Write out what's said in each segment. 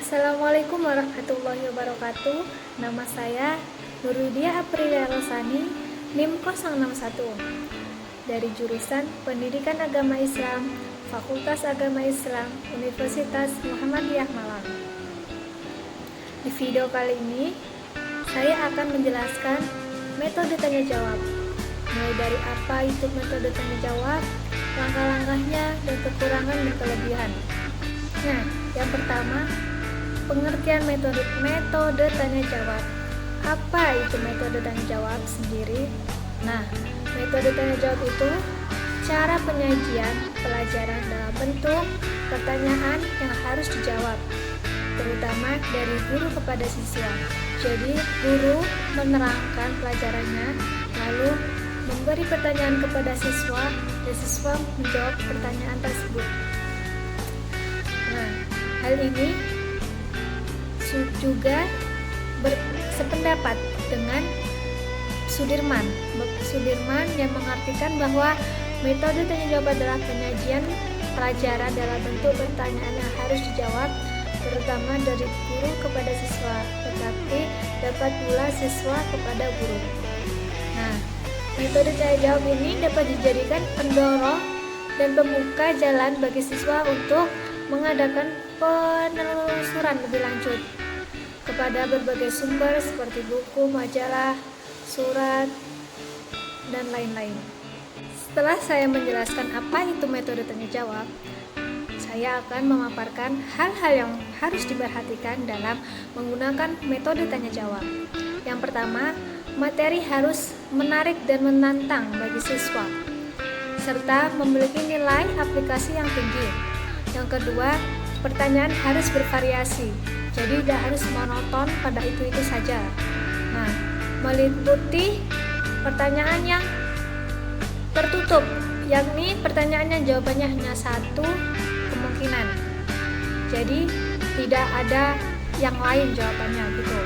Assalamualaikum warahmatullahi wabarakatuh. Nama saya Nurudia Aprilia Rosani, NIM 061, dari jurusan Pendidikan Agama Islam, Fakultas Agama Islam, Universitas Muhammadiyah Malang. Di video kali ini, saya akan menjelaskan metode tanya jawab. Mulai dari apa itu metode tanya jawab, langkah-langkahnya, dan kekurangan dan kelebihan. Nah, yang pertama, pengertian metode tanya jawab. Apa itu metode tanya jawab sendiri? Nah, metode tanya jawab itu cara penyajian pelajaran dalam bentuk pertanyaan yang harus dijawab, terutama dari guru kepada siswa. Jadi, guru menerangkan pelajarannya, lalu memberi pertanyaan kepada siswa, dan siswa menjawab pertanyaan tersebut. Nah, hal ini juga sependapat dengan Sudirman yang mengartikan bahwa metode tanya jawab adalah penyajian pelajaran dalam bentuk pertanyaan yang harus dijawab, terutama dari guru kepada siswa, tetapi dapat pula siswa kepada guru. Nah, metode tanya jawab ini dapat dijadikan pendorong dan pembuka jalan bagi siswa untuk mengadakan penelusuran lebih lanjut kepada berbagai sumber seperti buku, majalah, surat, dan lain-lain. Setelah saya menjelaskan apa itu metode tanya jawab, saya akan memaparkan hal-hal yang harus diperhatikan dalam menggunakan metode tanya jawab. Yang pertama, materi harus menarik dan menantang bagi siswa, serta memiliki nilai aplikasi yang tinggi. Yang kedua, pertanyaan harus bervariasi, jadi tidak harus monoton pada itu saja. Nah, meliputi pertanyaan yang tertutup, yakni pertanyaan yang jawabannya hanya satu kemungkinan. Jadi tidak ada yang lain jawabannya gitu.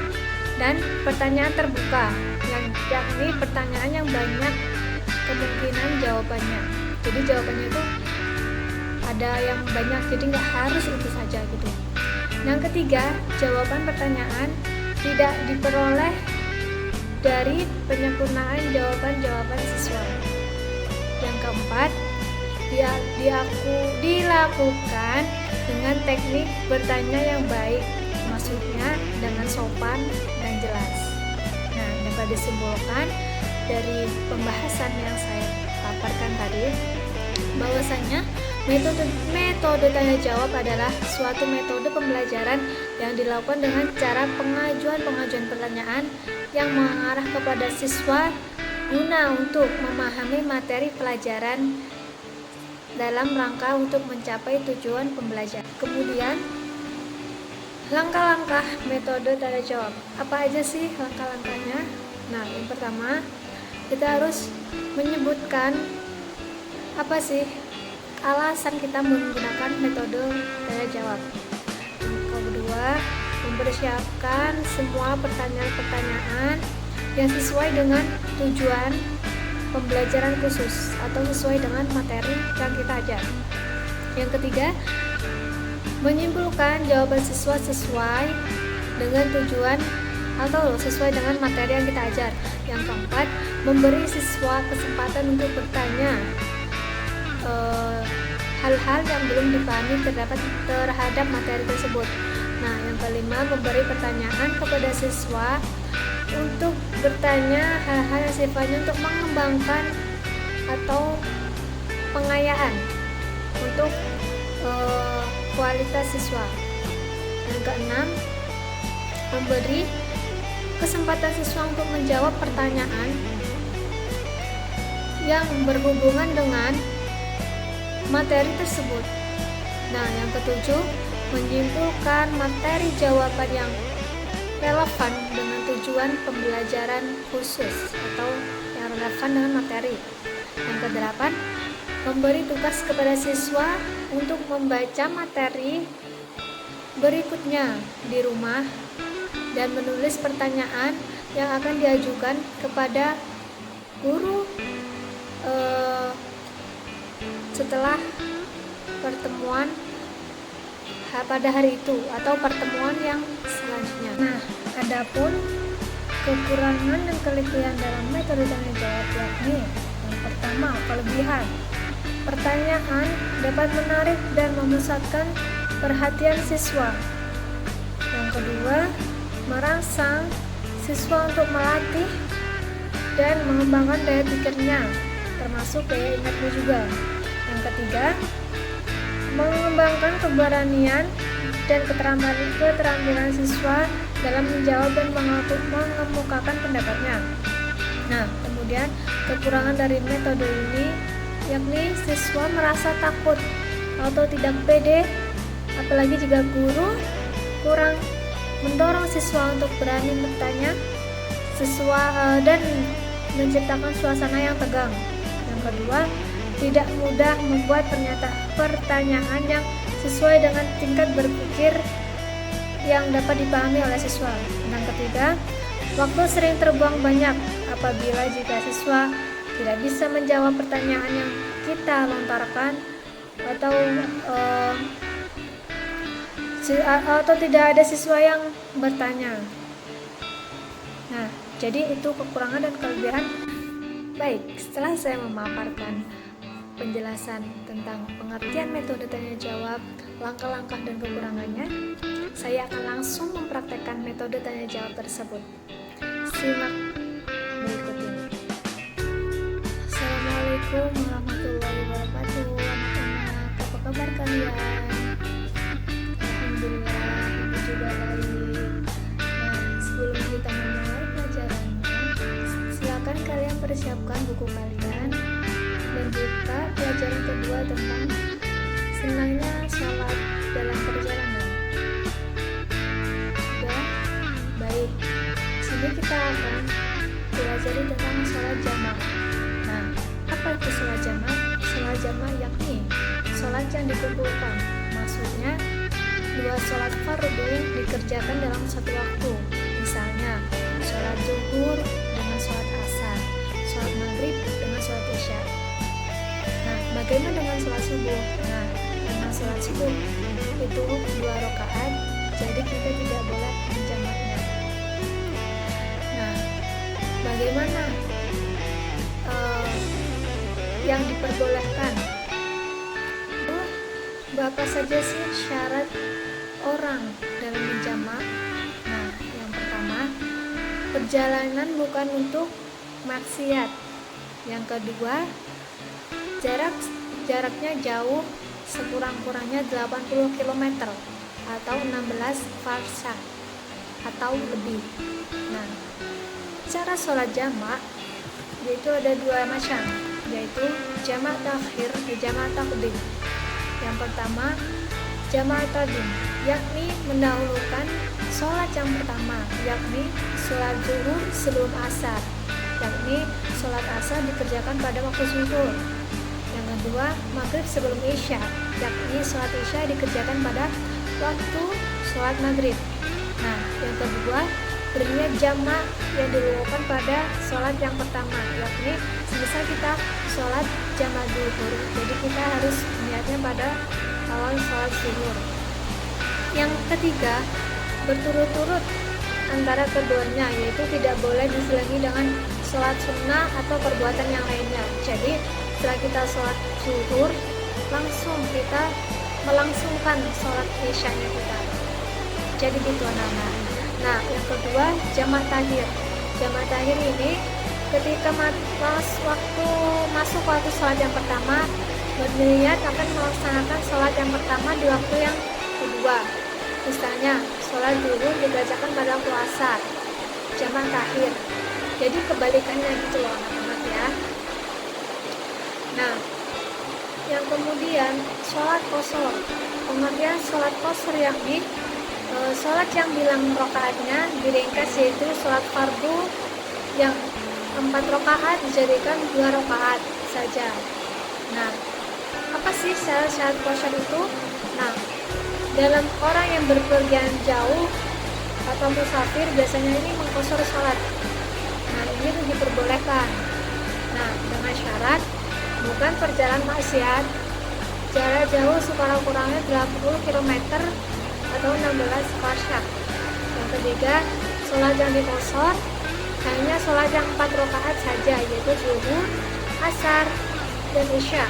Dan pertanyaan terbuka, yakni pertanyaan yang banyak kemungkinan jawabannya. Jadi jawabannya itu ada yang banyak, jadi nggak harus itu saja gitu. Yang ketiga, jawaban pertanyaan tidak diperoleh dari penyempurnaan jawaban-jawaban siswa. Yang keempat, dilakukan dengan teknik bertanya yang baik, maksudnya dengan sopan dan jelas. Nah, dapat disimpulkan dari pembahasan yang saya paparkan tadi, bahwasanya metode tanya jawab adalah suatu metode pembelajaran yang dilakukan dengan cara pengajuan pertanyaan yang mengarah kepada siswa guna untuk memahami materi pelajaran dalam rangka untuk mencapai tujuan pembelajaran. Kemudian, langkah-langkah metode tanya jawab. Apa aja sih langkah-langkahnya? Nah, yang pertama, kita harus menyebutkan apa sih alasan kita menggunakan metode tanya jawab. Yang kedua, mempersiapkan semua pertanyaan-pertanyaan yang sesuai dengan tujuan pembelajaran khusus atau sesuai dengan materi yang kita ajar. Yang ketiga, menyimpulkan jawaban siswa sesuai dengan tujuan atau sesuai dengan materi yang kita ajar. Yang keempat, memberi siswa kesempatan untuk bertanya hal-hal yang belum dipahami terhadap materi tersebut. Nah, yang kelima, memberi pertanyaan kepada siswa untuk bertanya hal-hal yang sifatnya untuk mengembangkan atau pengayaan untuk kualitas siswa. Yang keenam, memberi kesempatan siswa untuk menjawab pertanyaan yang berhubungan dengan materi tersebut. Nah, yang ketujuh, menyimpulkan materi jawaban yang relevan dengan tujuan pembelajaran khusus atau yang relevan dengan materi. Yang kedelapan, memberi tugas kepada siswa untuk membaca materi berikutnya di rumah dan menulis pertanyaan yang akan diajukan kepada guru setelah pertemuan pada hari itu atau pertemuan yang selanjutnya. Nah, adapun kekurangan dan kelebihan dalam metode tanya jawab yakni yang pertama, kelebihan. Pertanyaan dapat menarik dan memusatkan perhatian siswa. Yang kedua, merangsang siswa untuk melatih dan mengembangkan daya pikirnya, termasuk daya ingatnya juga. Yang ketiga, mengembangkan keberanian dan keterampilan siswa dalam menjawab dan mengemukakan pendapatnya. Nah, kemudian kekurangan dari metode ini yakni siswa merasa takut atau tidak pede, apalagi jika guru kurang mendorong siswa untuk berani bertanya dan menciptakan suasana yang tegang. Yang kedua, tidak mudah membuat pertanyaan yang sesuai dengan tingkat berpikir yang dapat dipahami oleh siswa. Yang ketiga, waktu sering terbuang banyak apabila jika siswa tidak bisa menjawab pertanyaan yang kita lontarkan atau tidak ada siswa yang bertanya. Nah, jadi itu kekurangan dan kelebihan. Baik, setelah saya memaparkan penjelasan tentang pengertian metode tanya jawab, langkah-langkah dan kekurangannya, saya akan langsung mempraktekkan metode tanya jawab tersebut. Simak berikut ini. Assalamualaikum warahmatullahi wabarakatuh, anak-anak, apa kabar kalian? Alhamdulillah, ini juga baik. Nah, sebelum kita memulai pelajarannya, silakan kalian persiapkan buku kalian dan buka pelajaran kedua tentang senangnya sholat dalam perjalanan. Sudah? Baik. Sini kita akan pelajari tentang sholat jamaah. Nah, apa itu sholat jamaah? Sholat jamaah yakni sholat yang dikumpulkan. Maksudnya, dua sholat fardu dikerjakan dalam satu waktu. Misalnya, sholat zuhur dengan sholat asar, sholat maghrib dengan sholat isya. Nah, bagaimana dengan sholat subuh? Nah, dengan sholat subuh itu 2 rakaat, jadi kita tidak boleh menjamaknya. Nah, bagaimana yang diperbolehkan? Apa saja sih syarat orang dalam menjamak? Nah, yang pertama, perjalanan bukan untuk maksiat. Yang kedua, jaraknya jauh, sekurang-kurangnya 80 km atau 16 farsah atau lebih. Nah, cara sholat jamak yaitu ada 2 macam, yaitu jamak takhir dan jamak taqdim. Yang pertama, jamak taqdim, yakni mendahulukan sholat yang pertama, yakni sholat zuhur sebelum asar, yakni sholat asar dikerjakan pada waktu zuhur. Yang kedua, maghrib sebelum isya, yakni sholat isya dikerjakan pada waktu sholat maghrib. Nah, yang kedua, berniat jamak yang dilakukan pada sholat yang pertama, yakni semisal kita sholat jamak zuhur, jadi kita harus niatnya pada awal sholat zuhur. Yang ketiga, berturut-turut antara keduanya, yaitu tidak boleh diselingi dengan sholat sunnah atau perbuatan yang lainnya. Jadi setelah kita sholat zuhur, langsung kita melangsungkan sholat isyanya kita. Jadi gitu anak-anak. Nah, yang kedua, jamak takhir. Jamak takhir ini ketika masuk waktu sholat yang pertama, berniat akan melaksanakan sholat yang pertama di waktu yang kedua. Misalnya, sholat zuhur dikerjakan pada waktu asar, jamak takhir. Jadi kebalikannya gitu loh anak-anak ya. Nah, yang kemudian sholat qashar. Pengertian sholat qashar yakni sholat yang bilang rakaatnya diringkas, yaitu sholat fardu yang 4 rakaat dijadikan 2 rakaat saja. Nah, apa sih syarat qashar itu? Nah, dalam orang yang berpergian jauh atau musafir biasanya ini mengqashar sholat. Nah, ini diperbolehkan. Nah, dengan syarat bukan perjalanan maksiat, jarak jauh sekurang-kurangnya 80 km atau 16 farsyah. Yang ketiga, sholat yang diqashar hanya sholat yang 4 rakaat saja, yaitu zuhur, asar, dan isya.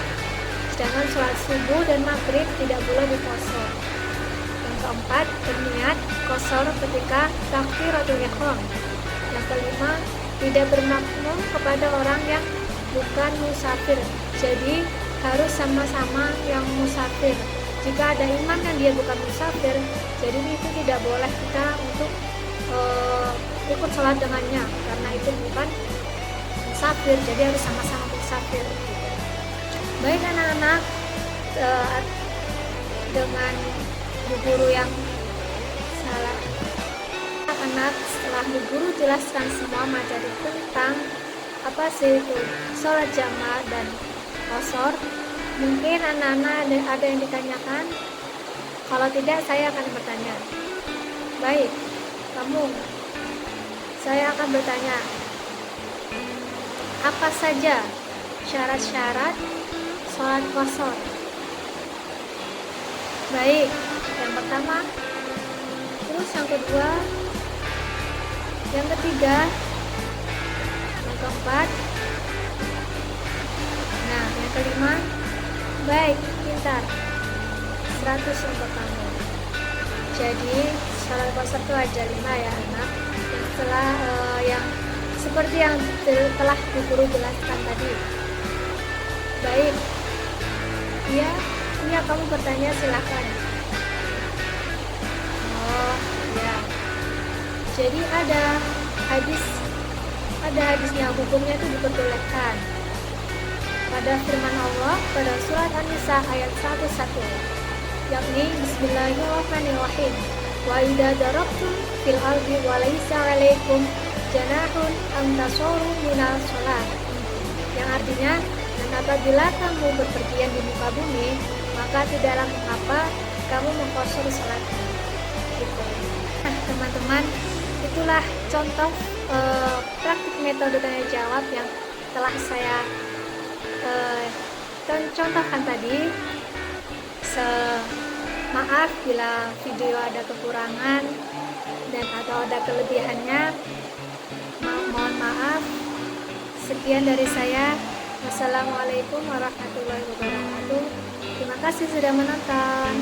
Sedangkan sholat subuh dan maghrib tidak boleh diqashar. Yang keempat, berniat qashar ketika takbiratul ihram. Yang kelima, tidak bermakmum kepada orang yang bukan musafir. Jadi harus sama-sama yang musafir. Jika ada imam yang dia bukan musafir, jadi itu tidak boleh kita untuk ikut sholat dengannya, karena itu bukan musafir, jadi harus sama-sama musafir. Baik anak-anak, dengan Bu Guru yang salah, anak setelah Bu Guru jelaskan semua materi tentang apa sih itu sholat jamaah dan qashar, mungkin anak-anak ada yang ditanyakan. Kalau tidak, saya akan bertanya. Baik, kamu, saya akan bertanya, apa saja syarat-syarat sholat qashar? Baik, yang pertama, terus yang kedua, yang ketiga, yang keempat, nah yang kelima. Baik, pintar, 100 untuk kamu. Jadi sholat qashar itu ada 5 ya anak, yang setelah yang seperti yang telah Bu Guru jelaskan tadi. Baik, iya kamu bertanya, silahkan. Oh ya, jadi ada hadisnya, hukumnya itu diperbolehkan pada firman Allah pada surat An-Nisa ayat 101, yakni Bismillahirrahmanirrahim, wa idza darabtum fil ardi wa laisa 'alaikum janahun am tasawru minal sholat, yang artinya, dan apabila kamu berpergian di muka bumi, maka tidaklah mengapa kamu mengqashar sholat. Gitu. Nah teman-teman, itulah contoh praktik metode tanya jawab yang telah saya contohkan tadi. Maaf bila video ada kekurangan dan atau ada kelebihannya, mohon maaf. Sekian dari saya. Wassalamualaikum warahmatullahi wabarakatuh. Terima kasih sudah menonton.